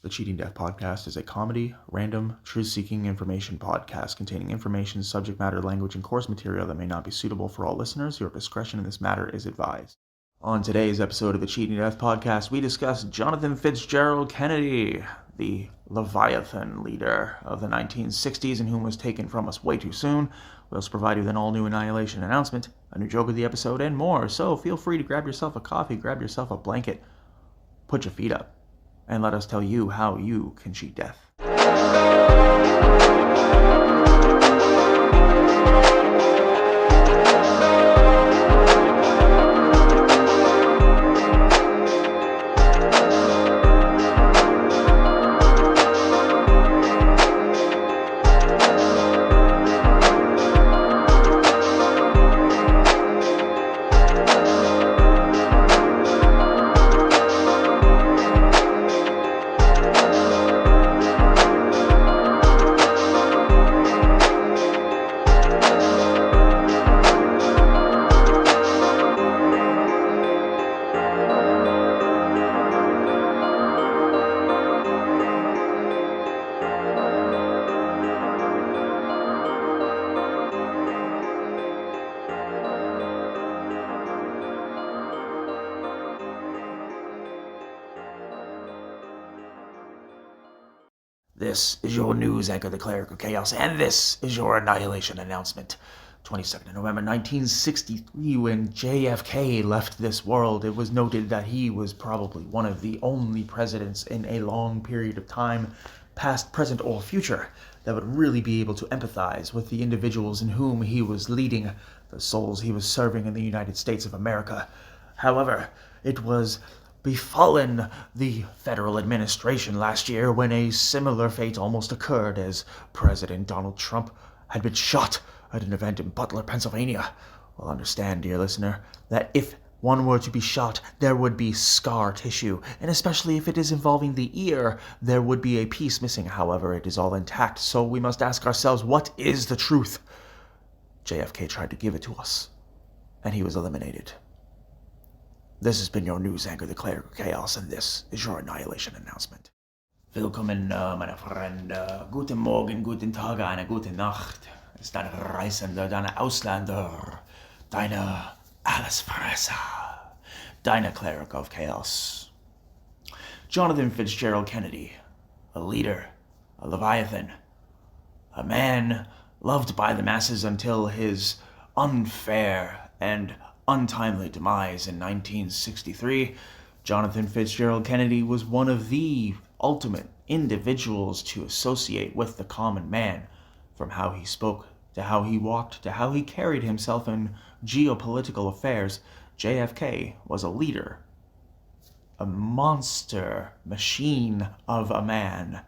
The Cheating Death Podcast is a comedy, random, truth-seeking information podcast containing information, subject matter, language, and course material that may not be suitable for all listeners. Your discretion in this matter is advised. On today's episode of the Cheating Death Podcast, we discuss Jonathan Fitzgerald Kennedy, the Leviathan leader of the 1960s and whom was taken from us way too soon. We also provide you with an all-new Annihilation Announcement, a new joke of the episode, and more. So feel free to grab yourself a coffee, grab yourself a blanket, put your feet up, and let us tell you how you can cheat death. This is your news anchor, the Cleric of Chaos, and this is your Annihilation Announcement. 22nd of November 1963, when JFK left this world, it was noted that he was probably one of the only presidents in a long period of time, past, present, or future, that would really be able to empathize with the individuals in whom he was leading, the souls he was serving in the United States of America. However, it was befallen the federal administration last year when a similar fate almost occurred, as President Donald Trump had been shot at an event in Butler, Pennsylvania. Well, understand, dear listener, that if one were to be shot, there would be scar tissue, and especially if it is involving the ear, there would be a piece missing. However, it is all intact, so we must ask ourselves, what is the truth? JFK tried to give it to us, and he was eliminated. This has been your news anchor, the Cleric of Chaos, and this is your Annihilation Announcement. Willkommen, meine Freunde. Guten Morgen, guten Tag, eine gute Nacht. Es ist dein Reisender, deine Ausländer, deine Allesfresser, deine Cleric of Chaos. Jonathan Fitzgerald Kennedy, a leader, a Leviathan, a man loved by the masses until his unfair and untimely demise in 1963, Jonathan Fitzgerald Kennedy was one of the ultimate individuals to associate with the common man, from how he spoke, to how he walked, to how he carried himself in geopolitical affairs. JFK was a leader, a monster machine of a man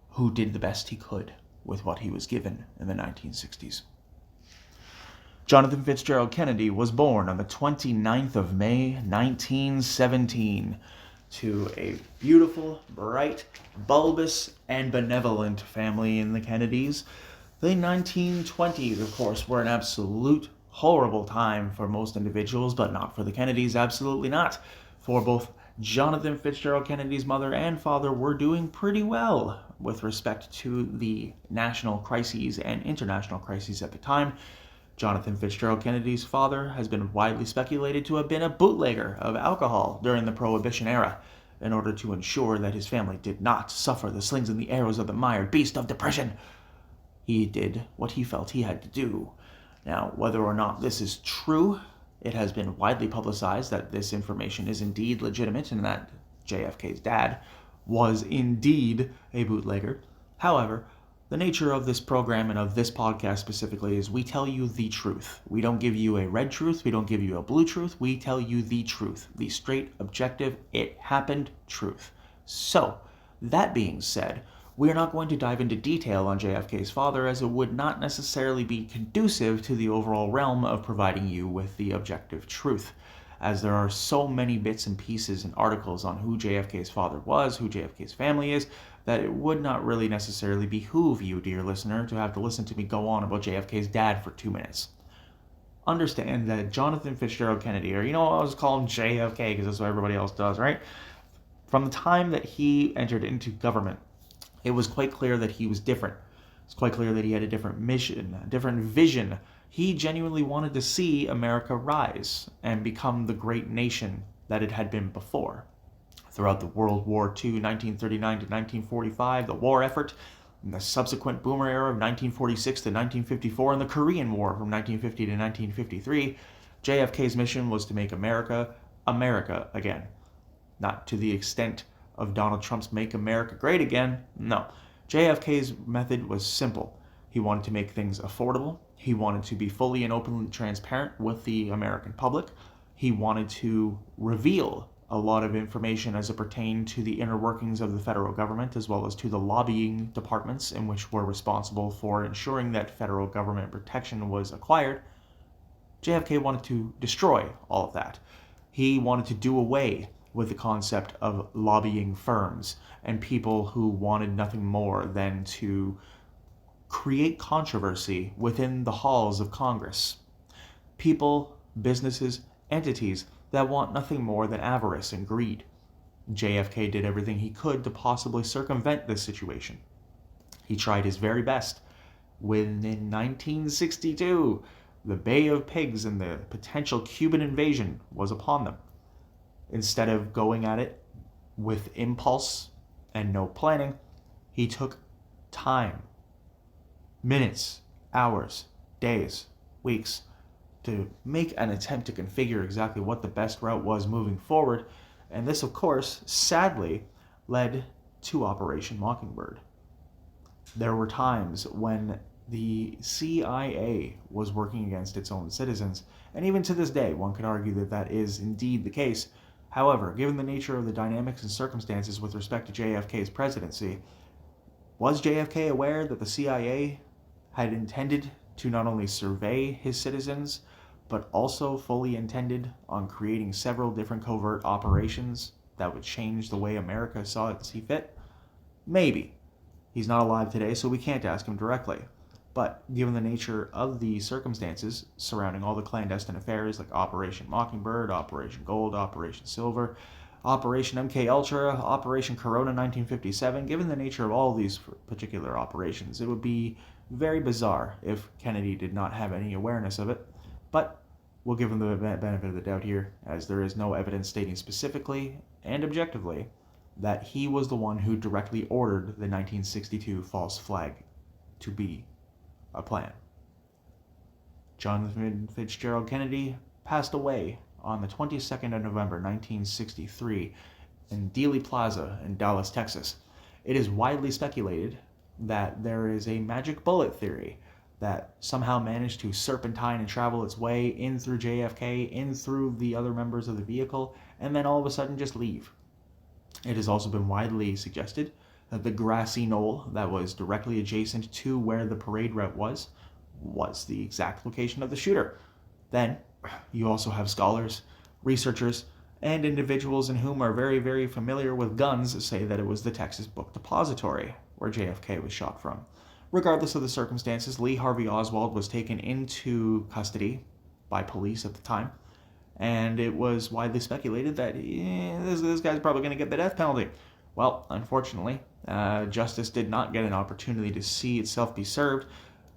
who did the best he could with what he was given in the 1960s. Jonathan Fitzgerald Kennedy was born on the 29th of May, 1917, to a beautiful, bright, bulbous, and benevolent family in the Kennedys. The 1920s, of course, were an absolute horrible time for most individuals, but not for the Kennedys, absolutely not. For both Jonathan Fitzgerald Kennedy's mother and father were doing pretty well with respect to the national crises and international crises at the time. Jonathan Fitzgerald Kennedy's father has been widely speculated to have been a bootlegger of alcohol during the Prohibition era, in order to ensure that his family did not suffer the slings and the arrows of the mired beast of depression. He did what he felt he had to do. Now, whether or not this is true, it has been widely publicized that this information is indeed legitimate and that JFK's dad was indeed a bootlegger. However, the nature of this program and of this podcast specifically is we tell you the truth. We don't give you a red truth. We don't give you a blue truth. We tell you the truth. The straight, objective, it happened truth. So, that being said, we're not going to dive into detail on JFK's father, as it would not necessarily be conducive to the overall realm of providing you with the objective truth, as there are so many bits and pieces and articles on who JFK's father was, who JFK's family is, that it would not really necessarily behoove you, dear listener, to have to listen to me go on about JFK's dad for 2 minutes. Understand that Jonathan Fitzgerald Kennedy, or I'll just call him JFK because that's what everybody else does, right? From the time that he entered into government, it was quite clear that he was different. It's quite clear that he had a different mission, a different vision. He genuinely wanted to see America rise and become the great nation that it had been before. Throughout the World War II, 1939 to 1945, the war effort, and the subsequent Boomer era of 1946 to 1954, and the Korean War from 1950 to 1953, JFK's mission was to make America America again. Not to the extent of Donald Trump's Make America Great Again, no. JFK's method was simple. He wanted to make things affordable. He wanted to be fully and openly transparent with the American public. He wanted to reveal a lot of information as it pertained to the inner workings of the federal government, as well as to the lobbying departments in which were responsible for ensuring that federal government protection was acquired. JFK wanted to destroy all of that. He wanted to do away with the concept of lobbying firms and people who wanted nothing more than to create controversy within the halls of Congress. People, businesses, entities that want nothing more than avarice and greed. JFK did everything he could to possibly circumvent this situation. He tried his very best. When in 1962, the Bay of Pigs and the potential Cuban invasion was upon them, instead of going at it with impulse and no planning, he took time, minutes, hours, days, weeks, to make an attempt to configure exactly what the best route was moving forward, and this, of course, sadly, led to Operation Mockingbird. There were times when the CIA was working against its own citizens, and even to this day, one could argue that that is indeed the case. However, given the nature of the dynamics and circumstances with respect to JFK's presidency, was JFK aware that the CIA had intended to not only survey his citizens, but also fully intended on creating several different covert operations that would change the way America saw it see fit? Maybe. He's not alive today, so we can't ask him directly. But given the nature of the circumstances surrounding all the clandestine affairs like Operation Mockingbird, Operation Gold, Operation Silver, Operation MK Ultra, Operation Corona 1957, given the nature of all these particular operations, it would be very bizarre if Kennedy did not have any awareness of it. But we'll give him the benefit of the doubt here, as there is no evidence stating specifically and objectively that he was the one who directly ordered the 1962 false flag to be a plan. John Fitzgerald Kennedy passed away on the 22nd of November 1963 in Dealey Plaza in Dallas, Texas. It is widely speculated that there is a magic bullet theory that somehow managed to serpentine and travel its way in through JFK, in through the other members of the vehicle, and then all of a sudden just leave. It has also been widely suggested that the grassy knoll that was directly adjacent to where the parade route was the exact location of the shooter. Then, you also have scholars, researchers, and individuals in whom are very, very familiar with guns say that it was the Texas Book Depository where JFK was shot from. Regardless of the circumstances, Lee Harvey Oswald was taken into custody by police at the time, and it was widely speculated that this guy's probably going to get the death penalty. Well, unfortunately, justice did not get an opportunity to see itself be served,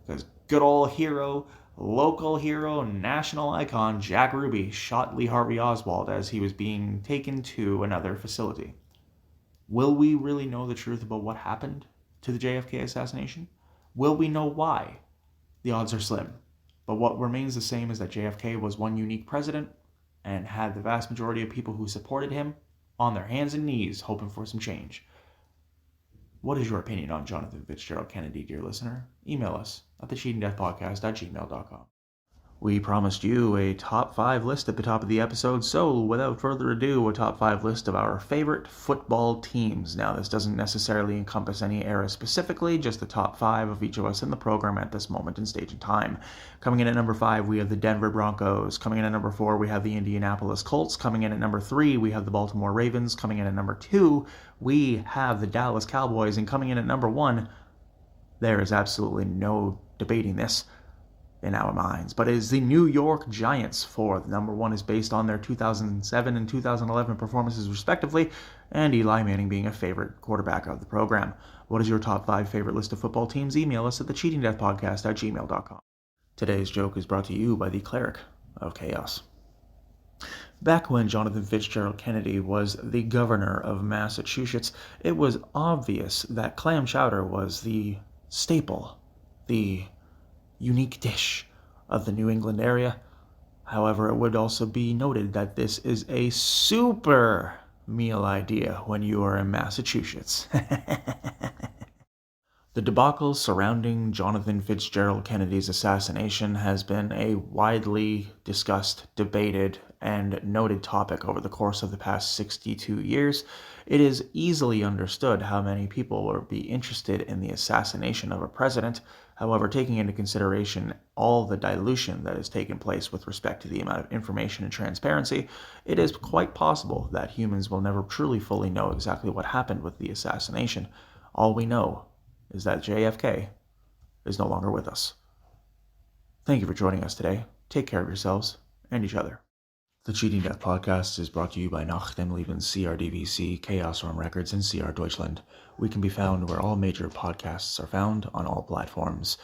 because good old hero, local hero, national icon Jack Ruby shot Lee Harvey Oswald as he was being taken to another facility. Will we really know the truth about what happened to the JFK assassination? Will we know why? The odds are slim. But what remains the same is that JFK was one unique president and had the vast majority of people who supported him on their hands and knees hoping for some change. What is your opinion on Jonathan Fitzgerald Kennedy, dear listener? Email us at thecheatingdeathpodcast@gmail.com. We promised you a top 5 list at the top of the episode, so without further ado, a top 5 list of our favorite football teams. Now, this doesn't necessarily encompass any era specifically, just the top 5 of each of us in the program at this moment in stage and time. Coming in at number 5, we have the Denver Broncos. Coming in at number 4, we have the Indianapolis Colts. Coming in at number 3, we have the Baltimore Ravens. Coming in at number 2, we have the Dallas Cowboys. And coming in at number 1, there is absolutely no debating this, in our minds, but it is the New York Giants. For the number one is based on their 2007 and 2011 performances respectively, and Eli Manning being a favorite quarterback of the program. What is your top 5 favorite list of football teams? Email us at thecheatingdeathpodcast@gmail.com. Today's joke is brought to you by the Cleric of Chaos. Back when Jonathan Fitzgerald Kennedy was the governor of Massachusetts, it was obvious that clam chowder was the staple, the unique dish of the New England area. However, it would also be noted that this is a super meal idea when you are in Massachusetts. The debacle surrounding Jonathan Fitzgerald Kennedy's assassination has been a widely discussed, debated, and noted topic over the course of the past 62 years. It is easily understood how many people would be interested in the assassination of a president. However, taking into consideration all the dilution that has taken place with respect to the amount of information and transparency, it is quite possible that humans will never truly fully know exactly what happened with the assassination. All we know is that JFK is no longer with us. Thank you for joining us today. Take care of yourselves and each other. The Cheating Death Podcast is brought to you by Nach dem Leben, CRDVC, Chaos Realm Records, and CR Deutschland. We can be found where all major podcasts are found on all platforms.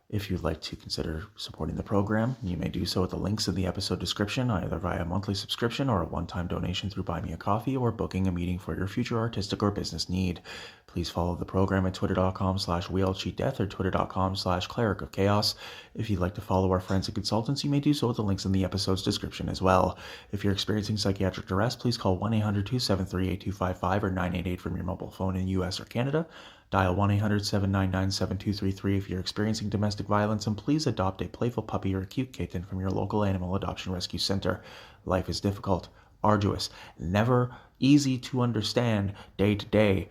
If you'd like to consider supporting the program, you may do so at the links in the episode description, either via a monthly subscription or a one-time donation through Buy Me a Coffee, or booking a meeting for your future artistic or business need. Please follow the program at twitter.com/WeAllCheatDeath or twitter.com/Cleric of Chaos. If you'd like to follow our friends and consultants, you may do so at the links in the episode's description as well. If you're experiencing psychiatric duress, please call 1-800-273-8255 or 988 from your mobile phone in the US or Canada. Dial 1-800-799-7233 if you're experiencing domestic violence, and please adopt a playful puppy or a cute kitten from your local animal adoption rescue center. Life is difficult, arduous, never easy to understand day to day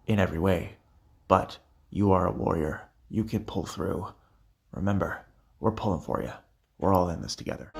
in every way. But you are a warrior. You can pull through. Remember, we're pulling for you. We're all in this together.